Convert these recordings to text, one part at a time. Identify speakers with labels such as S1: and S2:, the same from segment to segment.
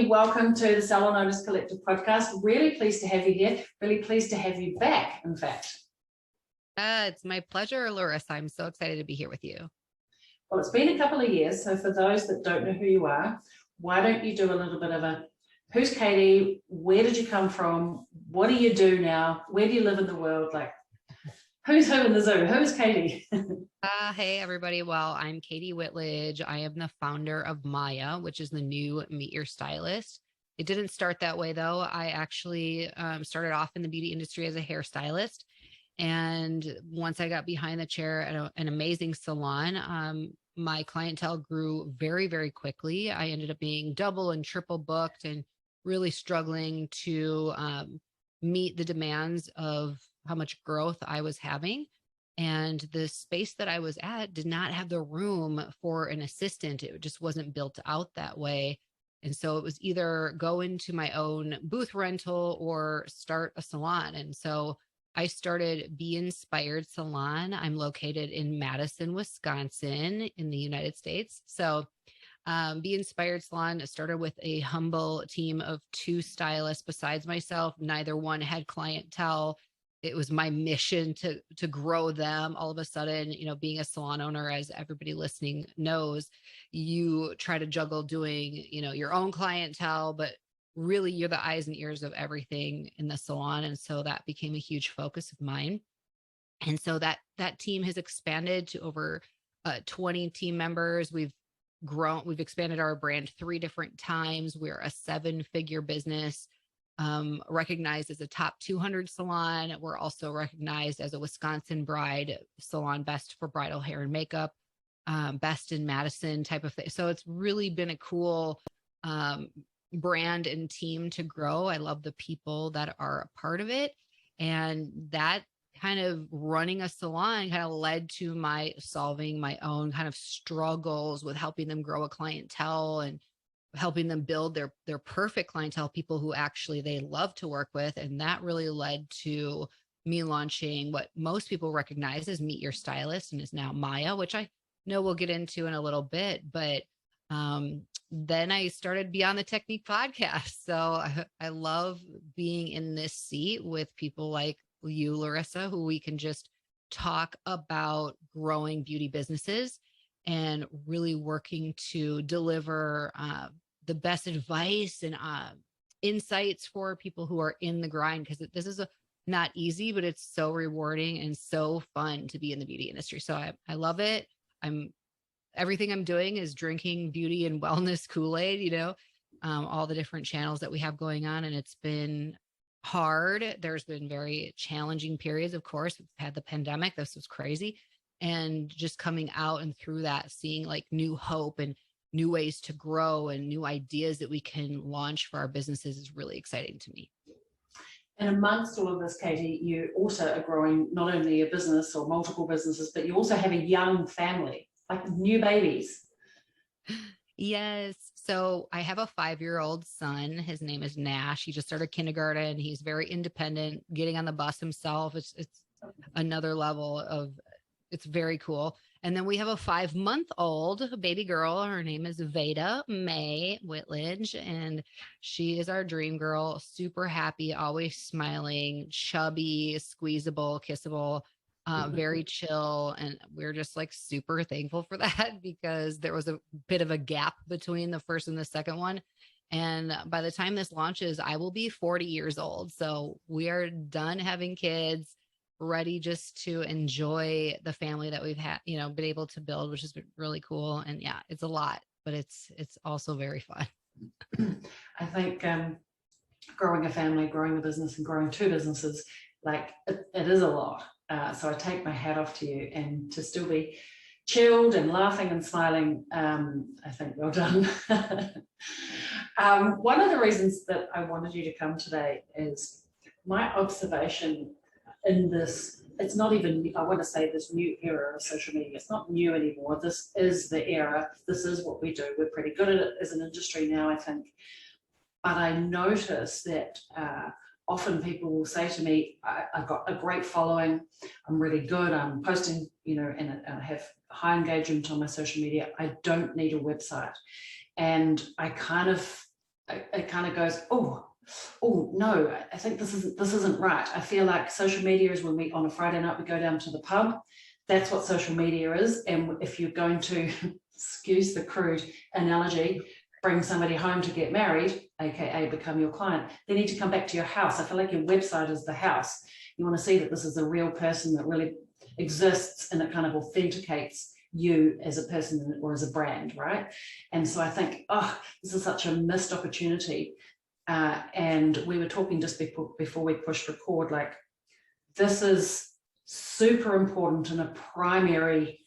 S1: Katie, welcome to the Salon Industry Collective podcast. Really pleased to have you here. Really pleased to have you back, in fact.
S2: It's my pleasure, Larissa. I'm so excited to be here with you.
S1: Well, it's been a couple of years, so for those that don't know who you are, why don't you do a little bit of a, who's Katie? Where did you come from? What do you do now? Where do you live in the world? Like, who's who in the zoo? Who's Katie?
S2: Hey, everybody. Well, I'm Katie Whitledge. I am the founder of Maya, which is the new Meet Your Stylist. It didn't start that way, though. I actually started off in the beauty industry as a hairstylist. And once I got behind the chair at an amazing salon, my clientele grew very, very quickly. I ended up being double and triple booked and really struggling to meet the demands of how much growth I was having. And the space that I was at did not have the room for an assistant. It just wasn't built out that way. And so it was either go into my own booth rental or start a salon. And so I started Be Inspired Salon. I'm located in Madison, Wisconsin in the United States. So Be Inspired Salon started with a humble team of 2 stylists besides myself. Neither one had clientele. It was my mission to grow them. All of a sudden, you know, being a salon owner, as everybody listening knows, you try to juggle doing, you know, your own clientele, but really you're the eyes and ears of everything in the salon. And so that became a huge focus of mine. And so that team has expanded to over 20 team members. We've expanded our brand 3 different times. We're a 7-figure business, recognized as a top 200 salon. We're also recognized as a Wisconsin Bride Salon Best for Bridal Hair and Makeup, Best in Madison type of thing. So it's really been a cool brand and team to grow. I love the people that are a part of it. And that kind of running a salon kind of led to my solving my own kind of struggles with helping them grow a clientele and helping them build their perfect clientele, people who actually they love to work with. And that really led to me launching what most people recognize as Meet Your Stylist, and is now Maya, which I know we'll get into in a little bit. But then I started Beyond the Technique podcast. So I love being in this seat with people like you, Larissa, who we can just talk about growing beauty businesses and really working to deliver the best advice and insights for people who are in the grind, because this is not easy, but it's so rewarding and so fun to be in the beauty industry. So I love it. Everything I'm doing is drinking beauty and wellness Kool-Aid, you know, all the different channels that we have going on. And it's been hard. There's been very challenging periods. Of course, we've had the pandemic. This was crazy. And just coming out and through that, seeing like new hope and new ways to grow and new ideas that we can launch for our businesses is really exciting to me.
S1: And amongst all of this, Katie, you also are growing not only a business or multiple businesses, but you also have a young family, like new babies.
S2: Yes. So I have a 5-year-old son. His name is Nash. He just started kindergarten. He's very independent, getting on the bus himself. It's another level of, it's very cool. And then we have a 5-month-old baby girl. Her name is Veda May Whitledge, and she is our dream girl. Super happy, always smiling, chubby, squeezable, kissable. Very chill. And we're just like super thankful for that, because there was a bit of a gap between the first and the second one. And by the time this launches, I will be 40 years old. So we are done having kids, ready just to enjoy the family that we've had, you know, been able to build, which has been really cool. And yeah, it's a lot, but it's also very fun.
S1: I think growing a family, growing a business, and growing 2 businesses, like it is a lot. So I take my hat off to you, and to still be chilled and laughing and smiling, I think well done. One of the reasons that I wanted you to come today is my observation in this, it's not even, I want to say, this new era of social media. It's not new anymore. This is the era. This is what we do. We're pretty good at it as an industry now, I think. But I notice that often people will say to me, I've got a great following, I'm really good, I'm posting, you know, and I have high engagement on my social media. I don't need a website. And I kind of it kind of goes, oh no, I think this isn't right. I feel like social media is when we, on a Friday night, we go down to the pub. That's what social media is. And if you're going to, excuse the crude analogy, bring somebody home to get married, aka become your client, they need to come back to your house. I feel like your website is the house. You want to see that this is a real person that really exists, and it kind of authenticates you as a person or as a brand, right? And so I think, oh, this is such a missed opportunity. And we were talking just before we pushed record, like, this is super important and a primary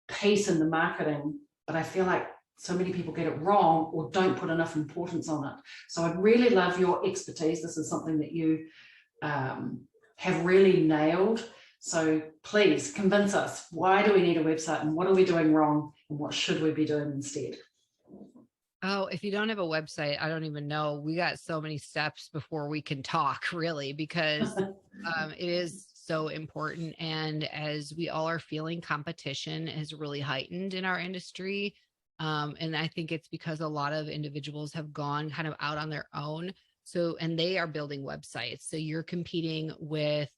S1: piece in the marketing, but I feel like so many people get it wrong or don't put enough importance on it. So I'd really love your expertise. This is something that you have really nailed. So please convince us, why do we need a website, and what are we doing wrong, and what should we be doing instead?
S2: Oh, if you don't have a website, I don't even know. We got so many steps before we can talk, really, because it is so important. And as we all are feeling, competition has really heightened in our industry. And I think it's because a lot of individuals have gone kind of out on their own. So, and they are building websites. So you're competing with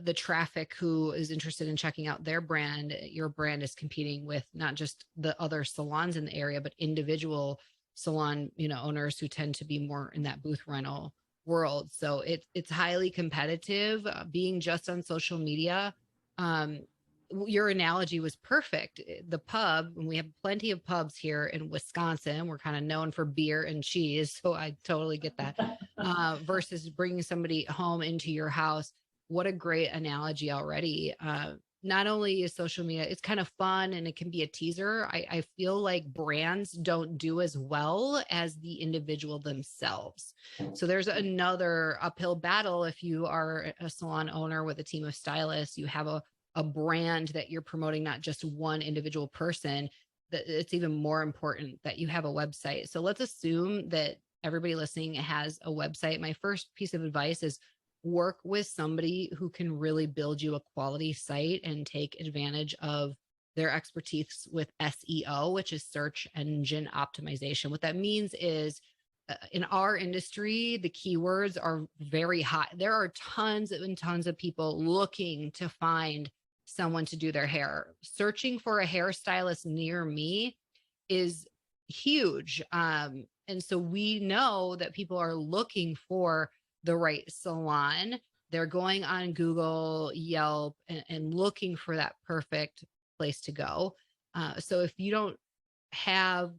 S2: the traffic who is interested in checking out their brand. Your brand is competing with not just the other salons in the area, but individual salon, owners who tend to be more in that booth rental world. So it's highly competitive. Being just on social media, your analogy was perfect. The pub, and we have plenty of pubs here in Wisconsin. We're kind of known for beer and cheese, so I totally get that. Versus bringing somebody home into your house. What a great analogy already. Not only is social media, it's kind of fun and it can be a teaser. I feel like brands don't do as well as the individual themselves. So there's another uphill battle. If you are a salon owner with a team of stylists, you have a brand that you're promoting, not just one individual person, that it's even more important that you have a website. So let's assume that everybody listening has a website. My first piece of advice is work with somebody who can really build you a quality site and take advantage of their expertise with SEO, which is search engine optimization. What that means is in our industry, the keywords are very high. There are tons and tons of people looking to find someone to do their hair. Searching for a hairstylist near me is huge. And so we know that people are looking for the right salon. They're going on Google, Yelp, and looking for that perfect place to go. So if you don't have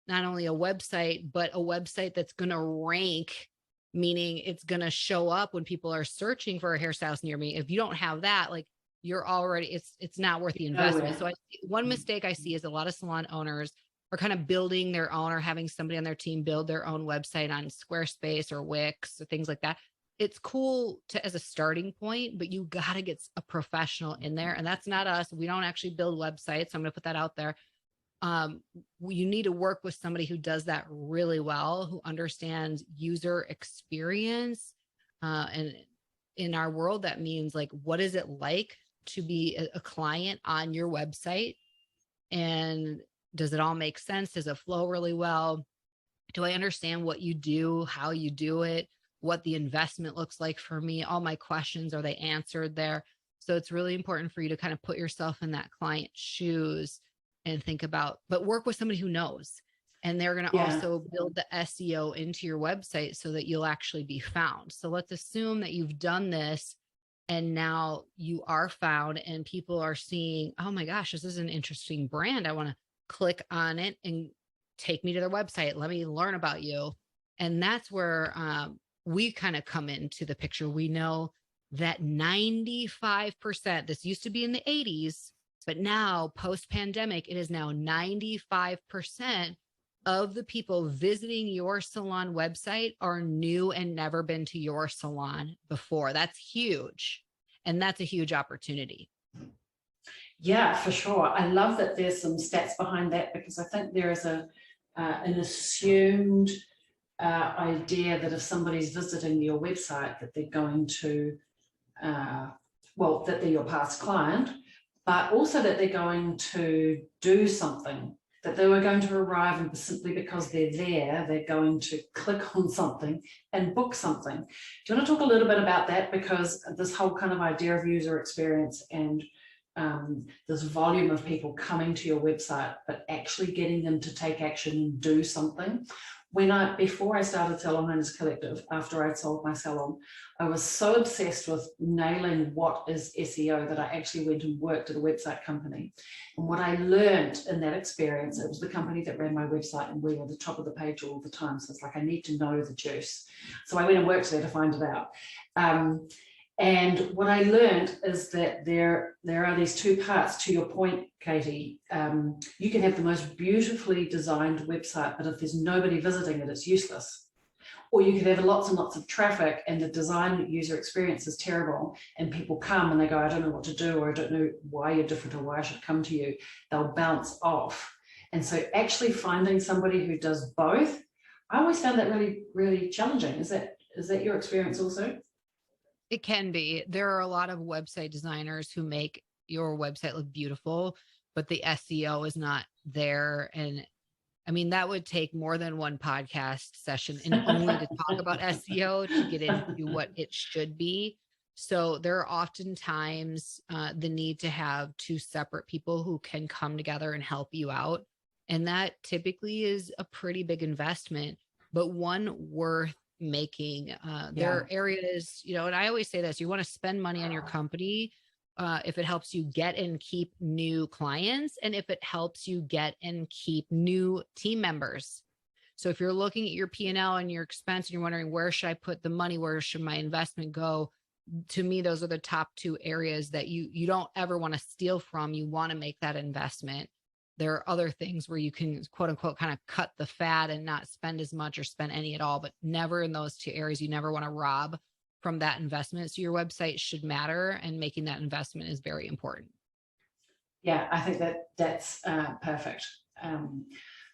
S2: not only a website, but a website that's going to rank, meaning it's going to show up when people are searching for a hairstylist near me. If you don't have that, like, you're already, it's not worth the investment. So one mistake I see is a lot of salon owners are kind of building their own, or having somebody on their team build their own website on Squarespace or Wix or things like that. It's cool as a starting point, but you got to get a professional in there. And that's not us. We don't actually build websites. So I'm going to put that out there. You need to work with somebody who does that really well, who understands user experience. And in our world, that means, like, what is it like to be a client on your website? And does it all make sense? Does it flow really well? Do I understand what you do, how you do it, what the investment looks like for me? All my questions, are they answered there? So it's really important for you to kind of put yourself in that client's shoes and think about, but work with somebody who knows. And they're going to also build the SEO into your website so that you'll actually be found. So let's assume that you've done this and now you are found and people are seeing, oh my gosh, this is an interesting brand. I want to click on it and take me to their website. Let me learn about you. And that's where we kind of come into the picture. We know that 95%, this used to be in the 80s, but now post-pandemic, it is now 95% of the people visiting your salon website are new and never been to your salon before. That's huge. And that's a huge opportunity.
S1: Yeah, for sure. I love that there's some stats behind that, because I think there is an assumed idea that if somebody's visiting your website, that they're going to, well, that they're your past client, but also that they're going to do something that they were going to arrive and simply because they're there, they're going to click on something and book something. Do you want to talk a little bit about that? Because this whole kind of idea of user experience and this volume of people coming to your website, but actually getting them to take action and do something. Before I started Salon Industry Collective, after I'd sold my salon, I was so obsessed with nailing what is SEO that I actually went and worked at a website company. And what I learned in that experience, it was the company that ran my website and we were at the top of the page all the time. So it's like, I need to know the juice. So I went and worked there to find it out. And what I learned is that there are these two parts. To your point, Katie, you can have the most beautifully designed website, but if there's nobody visiting it, it's useless. Or you could have lots and lots of traffic and the design user experience is terrible and people come and they go, I don't know what to do, or I don't know why you're different or why I should come to you. They'll bounce off. And so actually finding somebody who does both, I always found that really, really challenging. Is that your experience also?
S2: It can be. There are a lot of website designers who make your website look beautiful, but the SEO is not there. And I mean, that would take more than one podcast session and only to talk about SEO to get into what it should be. So there are oftentimes the need to have two separate people who can come together and help you out. And that typically is a pretty big investment, but one worth making. There are areas, and I always say this, you want to spend money on your company if it helps you get and keep new clients, and if it helps you get and keep new team members. So if you're looking at your P&L and your expense and you're wondering, where should I put the money? Where should my investment go? To me, those are the top two areas that you don't ever want to steal from. You want to make that investment. There are other things where you can, quote unquote, kind of cut the fat and not spend as much or spend any at all, but never in those two areas. You never want to rob from that investment. So your website should matter, and making that investment is very important.
S1: Yeah, I think that's perfect.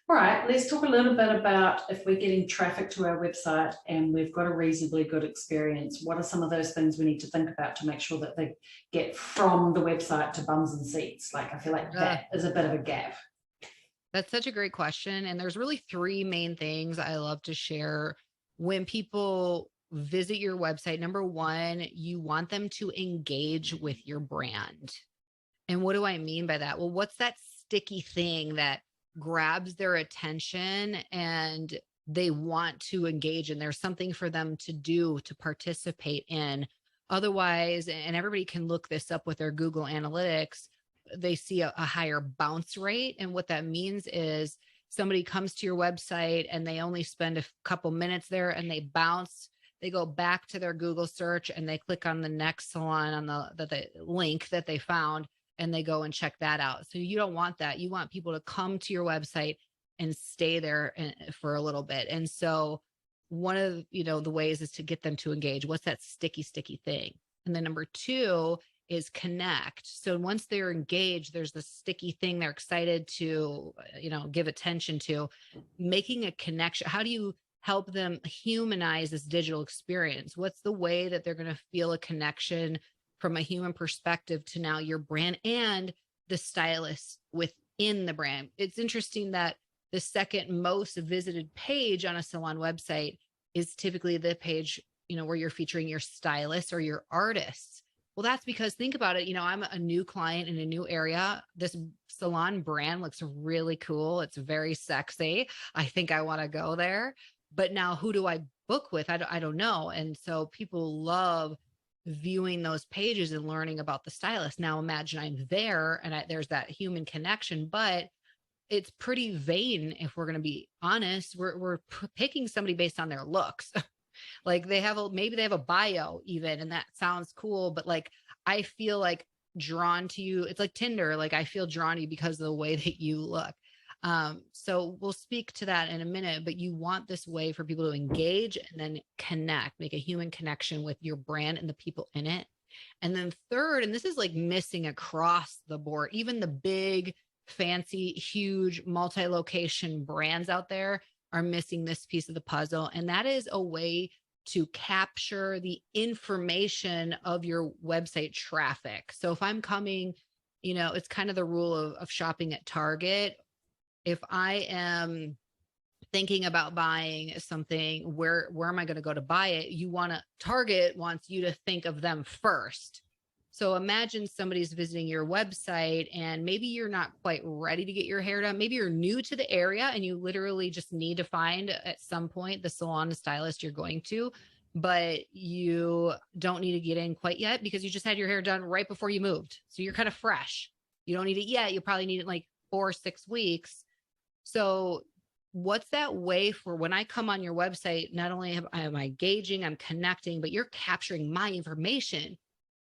S1: All right, let's talk a little bit about if we're getting traffic to our website and we've got a reasonably good experience, what are some of those things we need to think about to make sure that they get from the website to bums and seats? Like, I feel like that is a bit of a gap.
S2: That's such a great question. And there's really three main things I love to share when people visit your website. Number one, you want them to engage with your brand. And what do I mean by that? Well, what's that sticky thing that grabs their attention and they want to engage, and there's something for them to do, to participate in? Otherwise, and everybody can look this up with their Google Analytics, they see a higher bounce rate. And what that means is somebody comes to your website and they only spend a couple minutes there and they bounce. They go back to their Google search and they click on the next salon on the link that they found, and they go and check that out. So you don't want that. You want people to come to your website and stay there for a little bit. And so one of the ways is to get them to engage. What's that sticky thing? And then number two is connect. So once they're engaged, there's the sticky thing they're excited to, give attention to. Making a connection. How do you help them humanize this digital experience? What's the way that they're going to feel a connection from a human perspective to now your brand and the stylist within the brand? It's interesting that the second most visited page on a salon website is typically the page, where you're featuring your stylist or your artists. Well, that's because, think about it, I'm a new client in a new area. This salon brand looks really cool. It's very sexy. I think I want to go there. But now who do I book with? I don't know. And so people love viewing those pages and learning about the stylist. Now imagine I'm there and there's that human connection, but it's pretty vain. If we're going to be honest, we're picking somebody based on their looks. Like maybe they have a bio even, and that sounds cool, but like, I feel like drawn to you. It's like Tinder. Like, I feel drawn to you because of the way that you look. So we'll speak to that in a minute, but you want this way for people to engage and then connect, make a human connection with your brand and the people in it. And then third, and this is like missing across the board, even the big, fancy, huge multi-location brands out there are missing this piece of the puzzle. And that is a way to capture the information of your website traffic. So if I'm coming, it's kind of the rule of shopping at Target. If I am thinking about buying something, where am I going to go to buy it? Target wants you to think of them first. So imagine somebody's visiting your website and maybe you're not quite ready to get your hair done. Maybe you're new to the area and you literally just need to find at some point the salon and stylist you're going to, but you don't need to get in quite yet because you just had your hair done right before you moved. So you're kind of fresh. You don't need it yet. You probably need it like 4 or 6 weeks. So what's that way for when I come on your website, not only am I engaging, I'm connecting, but you're capturing my information.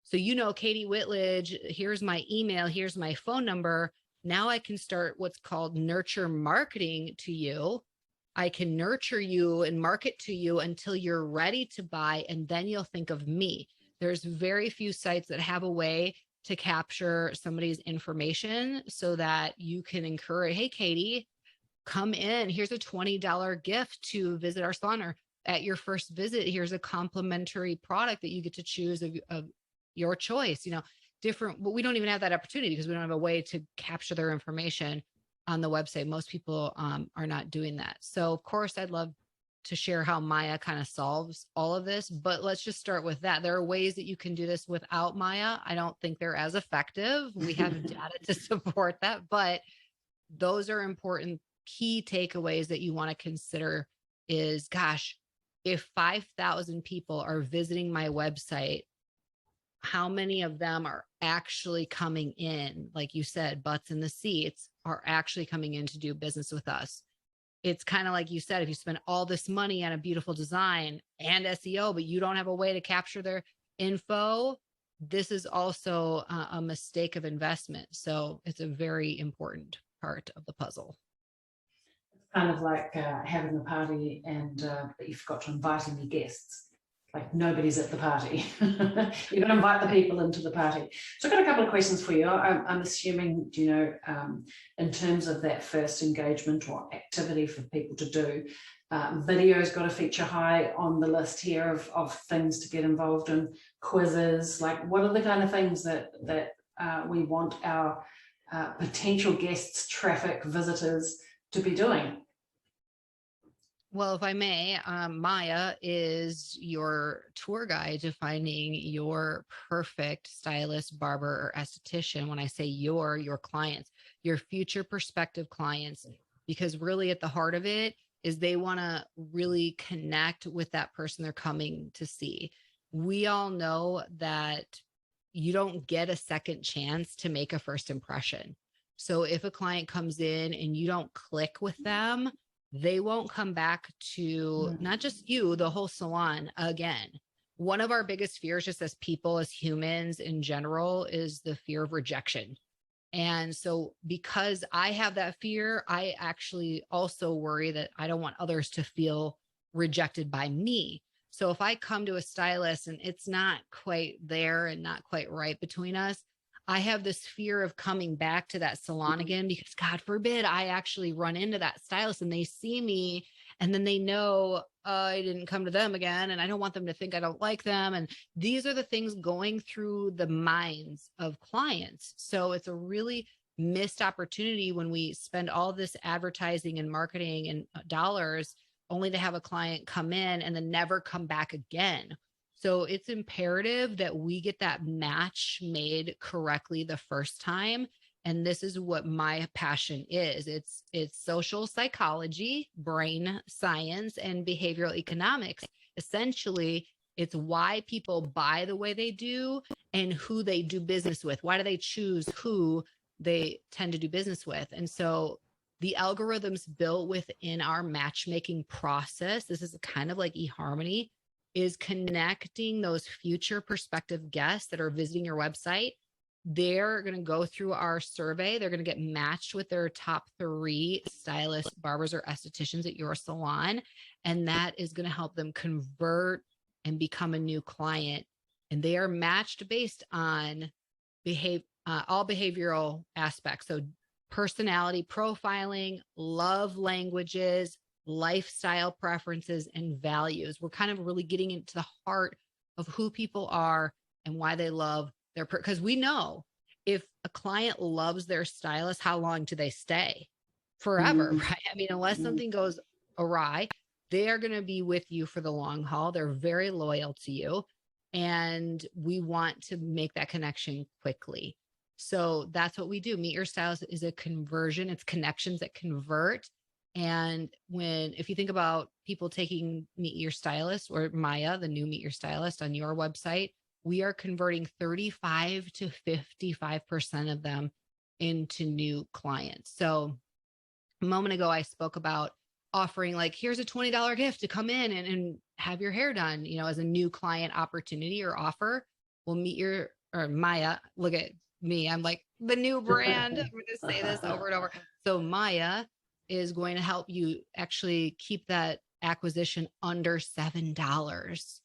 S2: So, Katie Whitledge, here's my email, here's my phone number. Now I can start what's called nurture marketing to you. I can nurture you and market to you until you're ready to buy, and then you'll think of me. There's very few sites that have a way to capture somebody's information so that you can encourage, hey, Katie, come in. Here's a $20 gift to visit our salon, or at your first visit, here's a complimentary product that you get to choose of your choice, different, but we don't even have that opportunity because we don't have a way to capture their information on the website. Most people are not doing that. So of course I'd love to share how Maya kind of solves all of this, but let's just start with that. There are ways that you can do this without Maya. I don't think they're as effective. We have data to support that, but those are important key takeaways that you want to consider is, gosh, if 5,000 people are visiting my website, how many of them are actually coming in? Like you said, butts in the seats are actually coming in to do business with us. It's kind of like you said, if you spend all this money on a beautiful design and SEO, but you don't have a way to capture their info, this is also a mistake of investment. So it's a very important part of the puzzle.
S1: Kind of like having a party and but you forgot to invite any guests. Like nobody's at the party. You're going to invite the people into the party. So I've got a couple of questions for you. I'm assuming, in terms of that first engagement or activity for people to do, video's got to feature high on the list here of things to get involved in, quizzes. Like what are the kind of things that we want our potential guests, traffic, visitors to be doing?
S2: Well, if I may, Maya is your tour guide to finding your perfect stylist, barber, or esthetician. When I say your clients, your future prospective clients, because really at the heart of it is they want to really connect with that person they're coming to see. We all know that you don't get a second chance to make a first impression. So if a client comes in and you don't click with them, they won't come back to not just you, the whole salon again. One of our biggest fears, just as people, as humans in general, is the fear of rejection. And so because I have that fear, I actually also worry that I don't want others to feel rejected by me. So if I come to a stylist and it's not quite there and not quite right between us, I have this fear of coming back to that salon again, because God forbid I actually run into that stylist and they see me and then they know I didn't come to them again. And I don't want them to think I don't like them. And these are the things going through the minds of clients. So it's a really missed opportunity when we spend all this advertising and marketing and dollars only to have a client come in and then never come back again. So it's imperative that we get that match made correctly the first time. And this is what my passion is. It's social psychology, brain science, and behavioral economics. Essentially, it's why people buy the way they do and who they do business with. Why do they choose who they tend to do business with? And so the algorithms built within our matchmaking process, this is kind of like eHarmony, is connecting those future prospective guests that are visiting your website. They're going to go through our survey. They're going to get matched with their top 3 stylists, barbers, or estheticians at your salon. And that is going to help them convert and become a new client. And they are matched based on all behavioral aspects. So personality profiling, love languages, lifestyle preferences, and values. We're kind of really getting into the heart of who people are and why they love because we know if a client loves their stylist, how long do they stay? forever, right? I mean, unless something goes awry, they are going to be with you for the long haul. They're very loyal to you. And we want to make that connection quickly. So that's what we do. Meet Your Stylist is a conversion. It's connections that convert. And if you think about people taking Meet Your Stylist or Maya, the new Meet Your Stylist on your website, we are converting 35 to 55% of them into new clients. So a moment ago, I spoke about offering like, here's a $20 gift to come in and have your hair done, as a new client opportunity or offer. We'll or Maya, look at me. I'm like the new brand. I'm going to say this over and over. So Maya is going to help you actually keep that acquisition under $7.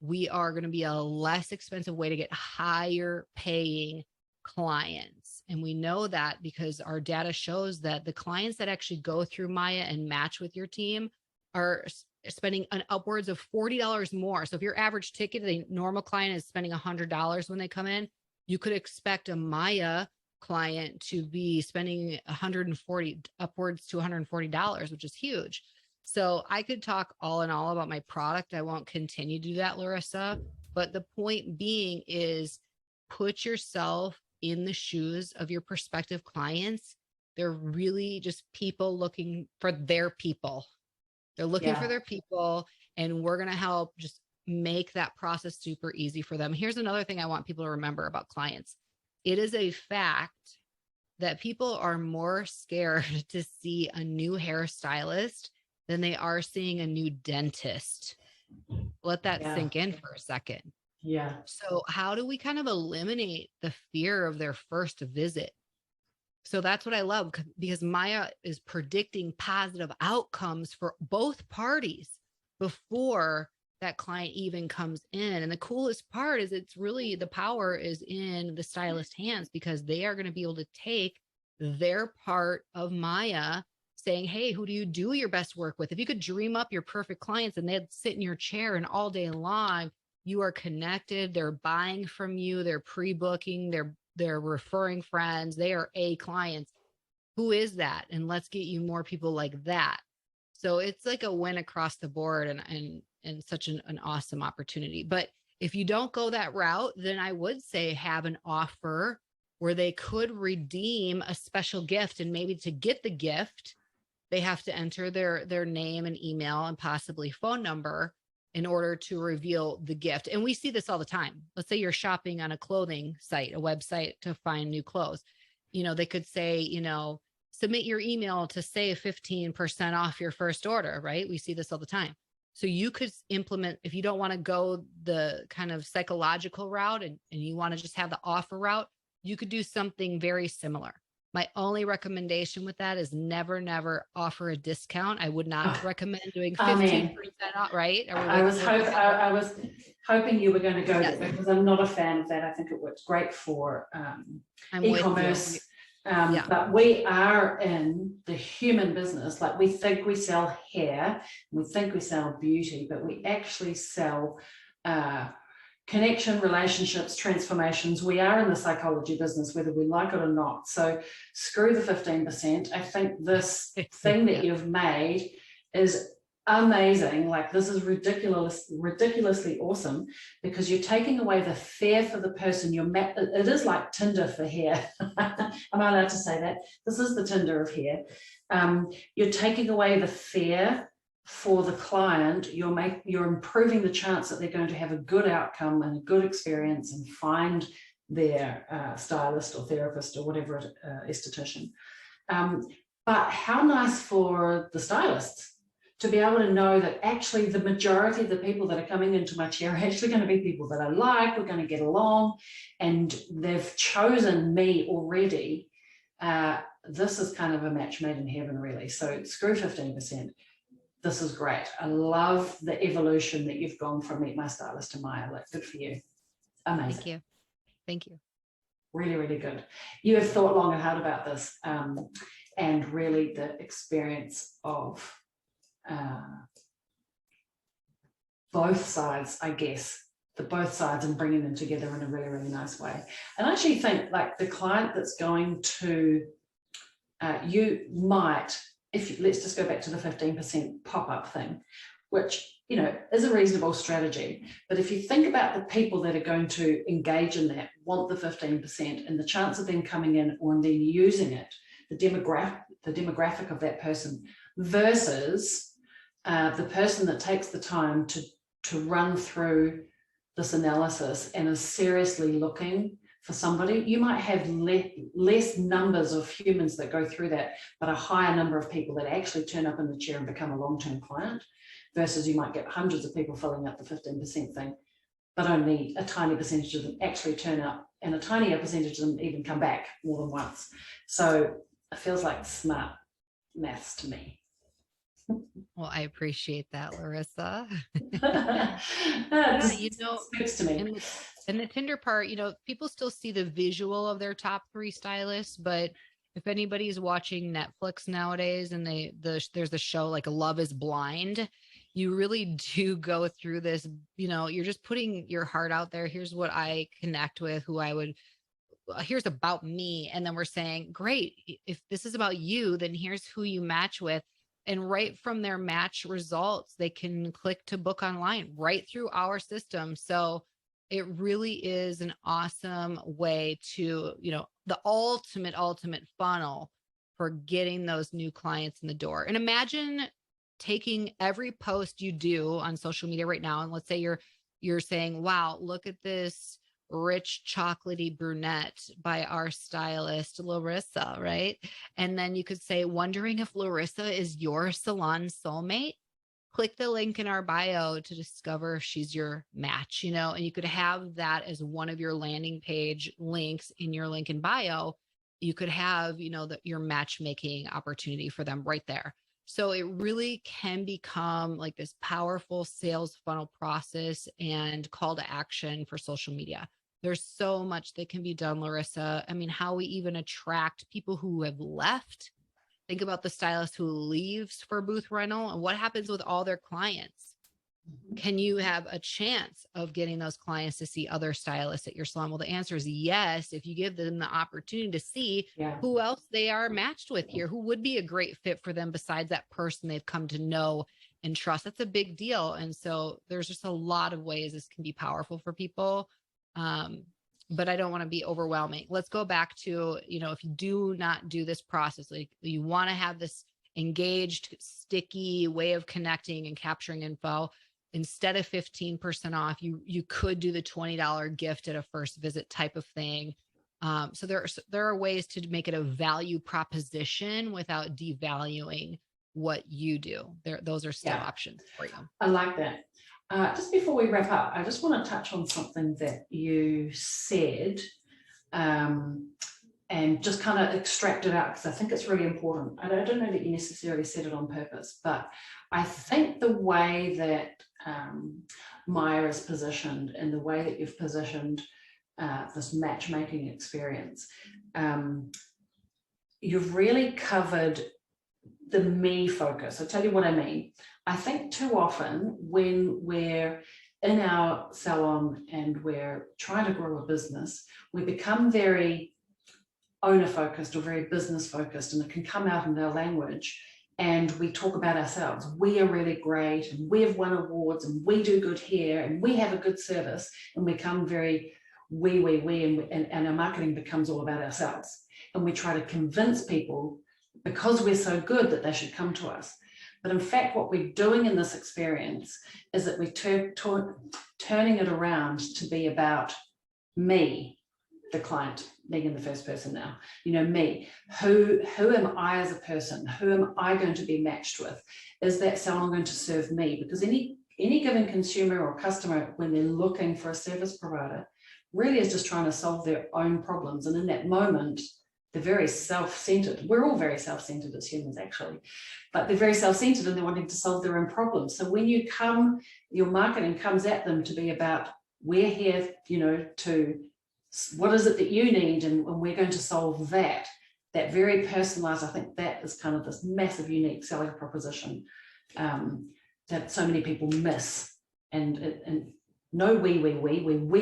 S2: We are going to be a less expensive way to get higher paying clients. And we know that because our data shows that the clients that actually go through Maya and match with your team are spending an upwards of $40 more. So if your average ticket, the normal client is spending $100 when they come in, you could expect a Maya client to be spending $140 upwards to $140, which is huge. So I could talk all in all about my product. I won't continue to do that, Larissa. But the point being is put yourself in the shoes of your prospective clients. They're really just people looking for their people. They're looking for their people, and we're going to help just make that process super easy for them. Here's another thing I want people to remember about clients. It is a fact that people are more scared to see a new hairstylist than they are seeing a new dentist. Let that sink in for a second.
S1: Yeah.
S2: So how do we kind of eliminate the fear of their first visit? So that's what I love, because Maya is predicting positive outcomes for both parties before that client even comes in. And the coolest part is it's really, the power is in the stylist hands, because they are going to be able to take their part of Maya saying, hey, who do you do your best work with? If you could dream up your perfect clients and they'd sit in your chair and all day long, you are connected, they're buying from you, they're pre-booking, they're referring friends, they are A clients. Who is that? And let's get you more people like that. So it's like a win across the board, and such an awesome opportunity. But if you don't go that route, then I would say have an offer where they could redeem a special gift, and maybe to get the gift, they have to enter their name and email and possibly phone number in order to reveal the gift. And we see this all the time. Let's say you're shopping on a clothing site, a website to find new clothes. They could say, submit your email to save 15% off your first order, right? We see this all the time. So you could implement, if you don't want to go the kind of psychological route and you want to just have the offer route, you could do something very similar. My only recommendation with that is never offer a discount. I would not recommend doing 15% off, right?
S1: I was hoping you were going to go there, because I'm not a fan of that. I think it works great for e-commerce. But we are in the human business. Like, we think we sell hair, we think we sell beauty, but we actually sell connection, relationships, transformations. We are in the psychology business, whether we like it or not. So screw the 15%. I think this thing that you've made is amazing. Like, this is ridiculously awesome, because you're taking away the fear for the person. It is like Tinder for hair. Am I allowed to say that? This is the Tinder of hair. You're taking away the fear for the client. You're improving the chance that they're going to have a good outcome and a good experience and find their stylist or therapist or whatever, esthetician. But how nice for the stylists to be able to know that actually the majority of the people that are coming into my chair are actually going to be people that I like, we're going to get along, and they've chosen me already. This is kind of a match made in heaven, really. So screw 15%. This is great. I love the evolution that you've gone from Meet My Stylist to Maya. Like, good for you. Amazing.
S2: Thank you.
S1: Really, really good. You have thought long and hard about this, and really the experience of both sides, I guess, both sides, and bringing them together in a really, really nice way. And I actually think, like, the client that's going to you might, let's just go back to the 15% pop-up thing, which, you know, is a reasonable strategy. But if you think about the people that are going to engage in that, want the 15%, and the chance of them coming in or then using it, the demographic of that person versus the person that takes the time to run through this analysis and is seriously looking for somebody, you might have less numbers of humans that go through that, but a higher number of people that actually turn up in the chair and become a long-term client, versus you might get hundreds of people filling out the 15% thing, but only a tiny percentage of them actually turn up, and a tinier percentage of them even come back more than once. So it feels like smart maths to me.
S2: Well, I appreciate that, Larissa.
S1: You know, speaks to me.
S2: And the Tinder part, you know, people still see the visual of their top 3 stylists, but if anybody's watching Netflix nowadays and there's a show like Love is Blind, you really do go through this, you know, you're just putting your heart out there. Here's what I connect with, here's about me. And then we're saying, great, if this is about you, then here's who you match with. And right from their match results, they can click to book online right through our system. So it really is an awesome way to, you know, the ultimate funnel for getting those new clients in the door. And imagine taking every post you do on social media right now. And let's say you're saying, wow, look at this rich chocolatey brunette by our stylist Larissa, right? And then you could say, wondering if Larissa is your salon soulmate? Click the link in our bio to discover if she's your match, you know, and you could have that as one of your landing page links in your link in bio. You could have, you know, your matchmaking opportunity for them right there. So it really can become like this powerful sales funnel process and call to action for social media. There's so much that can be done, Larissa. I mean, how we even attract people who have left. Think about the stylist who leaves for booth rental and what happens with all their clients. Can you have a chance of getting those clients to see other stylists at your salon? Well, the answer is yes, if you give them the opportunity to see who else they are matched with here, who would be a great fit for them besides that person they've come to know and trust. That's a big deal. And so there's just a lot of ways this can be powerful for people. But I don't want to be overwhelming. Let's go back to, you know, if you do not do this process, like you want to have this engaged, sticky way of connecting and capturing info, instead of 15% off, you could do the $20 gift at a first visit type of thing. So there are ways to make it a value proposition without devaluing what you do. Those are still options for you.
S1: I like that. Just before we wrap up, I just want to touch on something that you said and just kind of extract it out, because I think it's really important. I don't know that you necessarily said it on purpose, but I think the way that Maya is positioned and the way that you've positioned this matchmaking experience, you've really covered the me focus. I'll tell you what I mean. I think too often when we're in our salon and we're trying to grow a business, we become very owner focused or very business focused, and it can come out in our language, and we talk about ourselves. We are really great and we have won awards and we do good here and we have a good service, and we become very and our marketing becomes all about ourselves, and we try to convince people because we're so good that they should come to us. But in fact, what we're doing in this experience is that we're turning it around to be about me, the client, being in the first person now. You know, me. Who am I as a person? Who am I going to be matched with? Is that salon going to serve me? Because any given consumer or customer, when they're looking for a service provider, really is just trying to solve their own problems. And in that moment, they're very self-centered. We're all very self-centered as humans, actually, but they're very self-centered and they're wanting to solve their own problems. So when you come, your marketing comes at them to be about, we're here, you know, to, what is it that you need? And we're going to solve that. That very personalized, I think that is kind of this massive, unique selling proposition that so many people miss. And no, we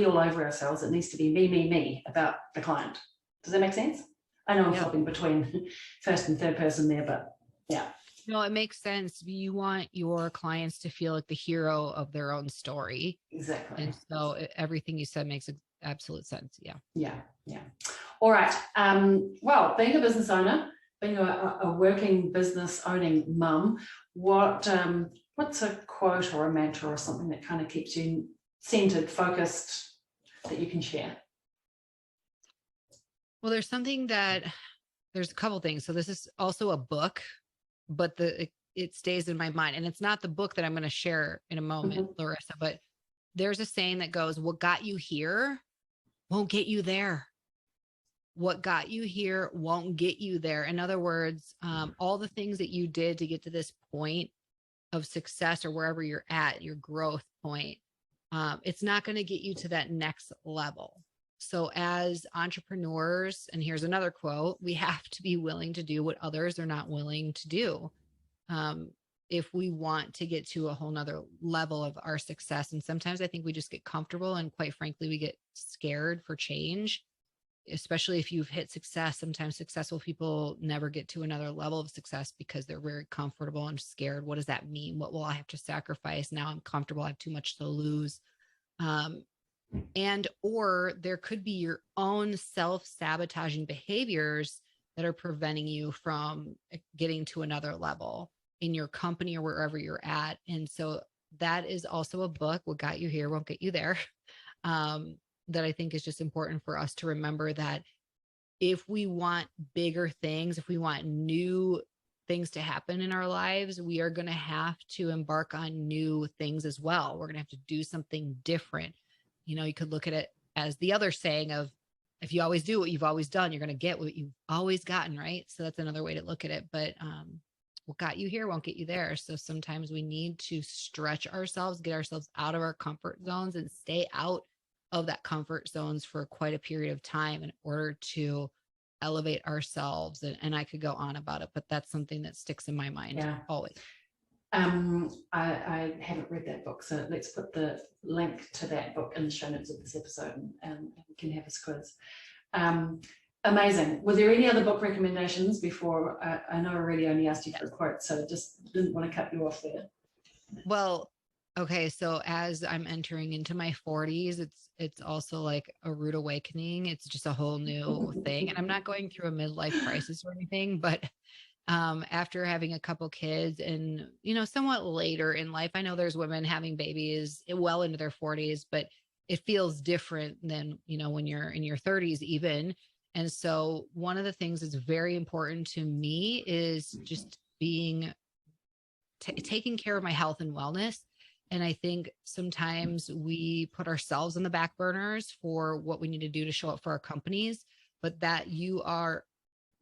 S1: all over ourselves. It needs to be me about the client. Does that make sense? I know I'm
S2: Yeah.
S1: flipping between first and third person there, but yeah.
S2: No, it makes sense. You want your clients to feel like the hero of their own story.
S1: Exactly.
S2: And so everything you said makes absolute sense. Yeah.
S1: Yeah. Yeah. All right. Well, being a business owner, being a working business owning mum, what's a quote or a mantra or something that kind of keeps you centered, focused, that you can share?
S2: Well, there's a couple things. So this is also a book, but it stays in my mind. And it's not the book that I'm going to share in a moment, Larissa, but there's a saying that goes, what got you here won't get you there. What got you here won't get you there. In other words, all the things that you did to get to this point of success or wherever you're at, your growth point, it's not going to get you to that next level. So as entrepreneurs, and here's another quote, we have to be willing to do what others are not willing to do. If we want to get to a whole nother level of our success. And sometimes I think we just get comfortable, and quite frankly, we get scared for change, especially if you've hit success. Sometimes successful people never get to another level of success because they're very comfortable and scared. What does that mean? What will I have to sacrifice? Now I'm comfortable. I have too much to lose. Or there could be your own self-sabotaging behaviors that are preventing you from getting to another level in your company or wherever you're at. And so that is also a book, What Got You Here Won't Get You There. That I think is just important for us to remember, that if we want bigger things, if we want new things to happen in our lives, we are going to have to embark on new things as well. We're going to have to do something different. You could look at it as the other saying of, if you always do what you've always done, you're going to get what you've always gotten, right? So that's another way to look at it. But what got you here won't get you there. So sometimes we need to stretch ourselves, get ourselves out of our comfort zones, and stay out of that comfort zones for quite a period of time in order to elevate ourselves. And I could go on about it, but that's something that sticks in my mind always.
S1: I haven't read that book, so let's put the link to that book in the show notes of this episode, and we can have a quiz. Amazing. Were there any other book recommendations before? I know I already only asked you for a quote, so just didn't want to cut you off there.
S2: Well, okay. So as I'm entering into my 40s, it's also like a rude awakening. It's just a whole new thing. And I'm not going through a midlife crisis or anything, but after having a couple kids and, somewhat later in life, I know there's women having babies well into their 40s, but it feels different than, when you're in your 30s even. And so one of the things that's very important to me is just taking care of my health and wellness. And I think sometimes we put ourselves on the back burners for what we need to do to show up for our companies, but that you are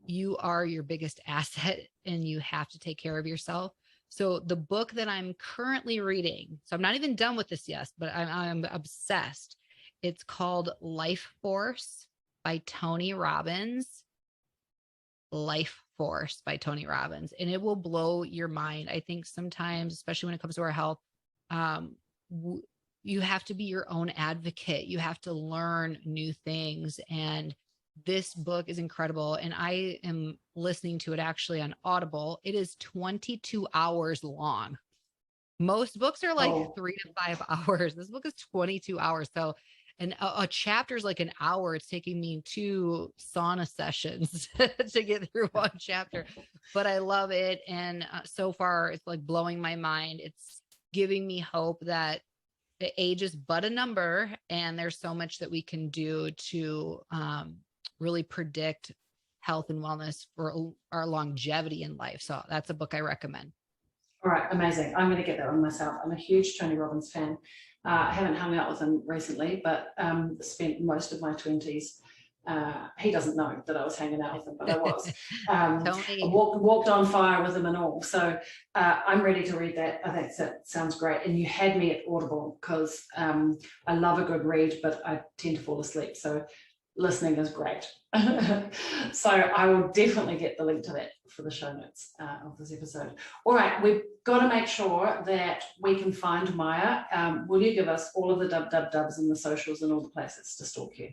S2: your biggest asset, and you have to take care of yourself. So the book that I'm currently reading, so I'm not even done with this yet, but I'm obsessed. It's called Life Force by Tony Robbins. Life Force by Tony Robbins. And it will blow your mind. I think sometimes, especially when it comes to our health, you have to be your own advocate. You have to learn new things. And this book is incredible. And I am listening to it actually on Audible. It is 22 hours long. Most books are like 3 to 5 hours. This book is 22 hours. So, and a chapter is like an hour. It's taking me 2 sauna sessions to get through one chapter, but I love it. And so far it's like blowing my mind. It's giving me hope that the age is but a number, and there's so much that we can do to really predict health and wellness for our longevity in life. So that's a book I recommend.
S1: All right, amazing. I'm going to get that one myself. I'm a huge Tony Robbins fan. I haven't hung out with him recently, but spent most of my 20s. He doesn't know that I was hanging out with him, but I was. Walked on fire with him and all. So I'm ready to read that. I think that sounds great. And you had me at Audible because I love a good read, but I tend to fall asleep. So listening is great. So I will definitely get the link to that for the show notes of this episode. All right, we've got to make sure that we can find Maya. Will you give us all of the dubs and the socials and all the places to stalk you?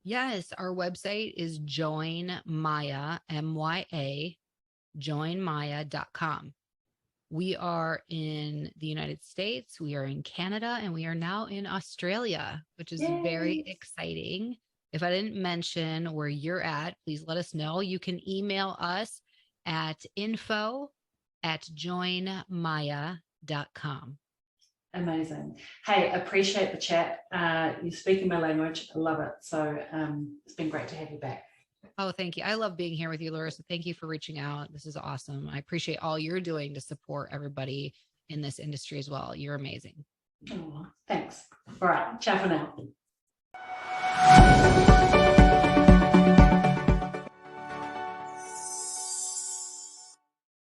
S2: Yes, our website is join Maya, MYA, joinmaya.com. We are in the United States, we are in Canada, and we are now in Australia, which is very
S1: Yay.
S2: exciting. If I didn't mention where you're at, please let us know. You can email us at info@joinmaya.com.
S1: Amazing. Hey, appreciate the chat. You're speaking my language. I love it. So it's been great to have you back.
S2: Oh, thank you. I love being here with you, Larissa. Thank you for reaching out. This is awesome. I appreciate all you're doing to support everybody in this industry as well. You're amazing.
S1: Oh, thanks. All right. Ciao for now.